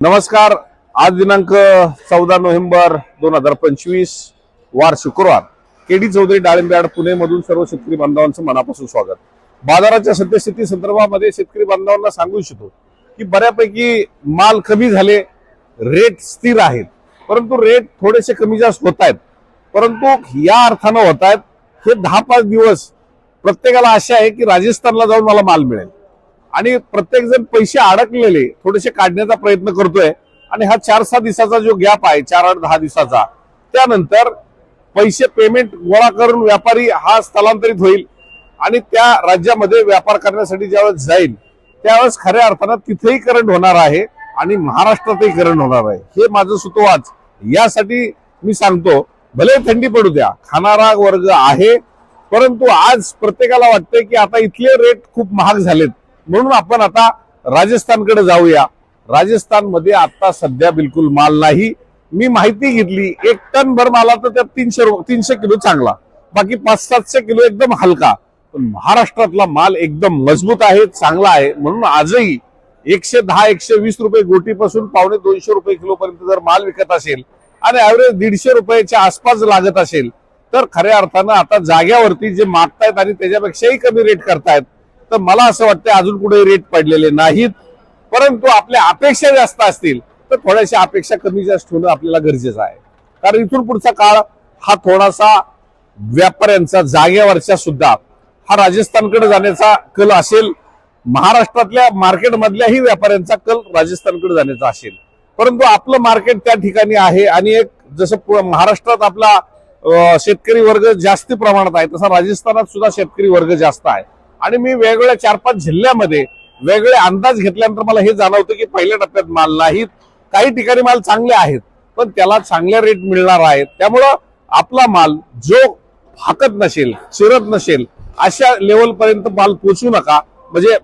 नमस्कार। आज दिनांक 14 नोव्हेंबर 2025 वार शुक्रवार। केडी चौधरी डाळिंब यार्ड पुणे मधून सर्व शेतकरी बांधवांचं मनापासून स्वागत। बाजाराच्या सद्यस्थिती संदर्भामध्ये शेतकरी बांधवांना सांगू इच्छितो की बऱ्यापैकी माल कमी झाले, रेट स्थिर आहेत, परंतु रेट थोडेसे कमी जास्त होत आहेत। परंतु या अर्थानं होत आहेत हे 10-5 दिवस प्रत्येकाला आशा आहे की राजस्थानला जाऊन मला माल मिळेल आणि प्रत्येक जण पैसे अडकलेले थोडेसे काढण्याचा प्रयत्न करतोय आणि हा 4-6 दिवसाचा जो गॅप आहे, 4-8-10 दिवसाचा, त्यानंतर पैसे पेमेंट गोळा करून व्यापारी हा स्थलांतरित होईल आणि त्या राज्यामध्ये व्यापार करण्यासाठी ज्यावेळेस जाईल त्यावेळेस खऱ्या अर्थानं तिथेही करंट होणार आहे आणि महाराष्ट्रातही करंट होणार आहे। हे माझं सुतोवाच। यासाठी मी सांगतो, भले थंडी पडू द्या, खाणारा वर्ग आहे, परंतु आज प्रत्येकाला वाटतंय की आता इथले रेट खूप महाग झालेत, म्हणून आपण आता राजस्थानकडे जाऊया। राजस्थानमध्ये आता सध्या बिलकुल माल नाही। मी माहिती घेतली, 1 टन भर माला तर त्यात 300 किलो चांगला, बाकी 500-700 किलो एकदम हलका। पण महाराष्ट्रातला माल एकदम मजबूत आहे, चांगला आहे, म्हणून आजही 110-120 रुपये गोटीपासून पावणे 200 रुपये किलो पर्यंत जर माल विकत असेल आणि ॲव्हरेज 150 रुपयाच्या आसपास लागत असेल तर खऱ्या अर्थानं आता जाग्यावरती जे मागतायत आणि त्याच्यापेक्षाही कमी रेट करतायत, तर मला असं वाटतं अजून कुठे रेट पडलेले नाहीत। परंतु आपल्या अपेक्षा जास्त असतील तर थोड्याशा अपेक्षा कमी जास्त होणं आपल्याला गरजेचं आहे, कारण इथून पुढचा काळ हा थोडासा व्यापाऱ्यांचा जागेवरच्या सुद्धा हा राजस्थानकडे जाण्याचा कल असेल, महाराष्ट्रातल्या मार्केटमधल्याही व्यापाऱ्यांचा कल राजस्थानकडे जाण्याचा असेल। परंतु आपलं मार्केट त्या ठिकाणी आहे आणि एक जसं महाराष्ट्रात आपला शेतकरी वर्ग जास्त प्रमाणात आहे, तसा राजस्थानात सुद्धा शेतकरी वर्ग जास्त आहे। आणि मी वेगवेगळ्या 4-5 जिल्ह्यामध्ये वेगळे अंदाज घेतल्यानंतर मला हे जाणवतं की पहिल्या टप्प्यात माल नाहीत, काही ठिकाणी माल चांगले आहेत पण त्याला चांगल्या रेट मिळणार आहेत। त्यामुळं आपला माल जो फाकत नसेल, चिरत नसेल, अशा लेवल पर्यंत माल पोचू नका, म्हणजे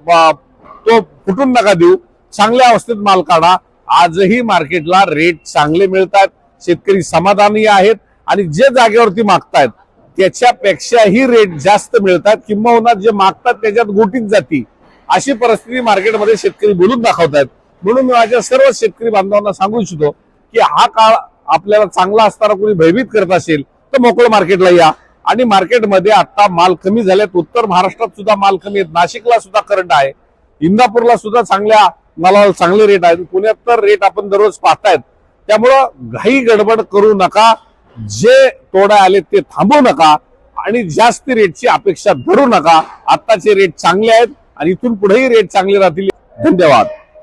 तो फुटून नका देऊ, चांगल्या अवस्थेत माल काढा। आजही मार्केटला रेट चांगले मिळतात, शेतकरी समाधानी आहेत आणि जे जागेवरती मागतायत त्याच्यापेक्षाही रेट जास्त मिळतात, किंबहुना जे मागतात त्याच्यात गोटीत जाती, अशी परिस्थिती मार्केटमध्ये शेतकरी बोलून दाखवतायत। म्हणून मी माझ्या सर्व शेतकरी बांधवांना सांगू इच्छितो की हा काळ आपल्याला चांगला असताना कोणी भयभीत करत असेल तर मोकळं मार्केटला या। आणि मार्केटमध्ये आता माल कमी झालेत, उत्तर महाराष्ट्रात सुद्धा माल कमी आहेत, नाशिकला सुद्धा करंट आहे, इंदापूरला सुद्धा चांगल्या मालाला चांगले रेट आहेत, पुण्यात तर रेट आपण दररोज पाहतायत। त्यामुळं घाई गडबड करू नका, जे तोडा आले ते थांबवू नका आणि जास्त रेटची अपेक्षा धरू नका। आताचे रेट चांगले आहेत आणि इथून पुढेही रेट चांगले राहतील। धन्यवाद।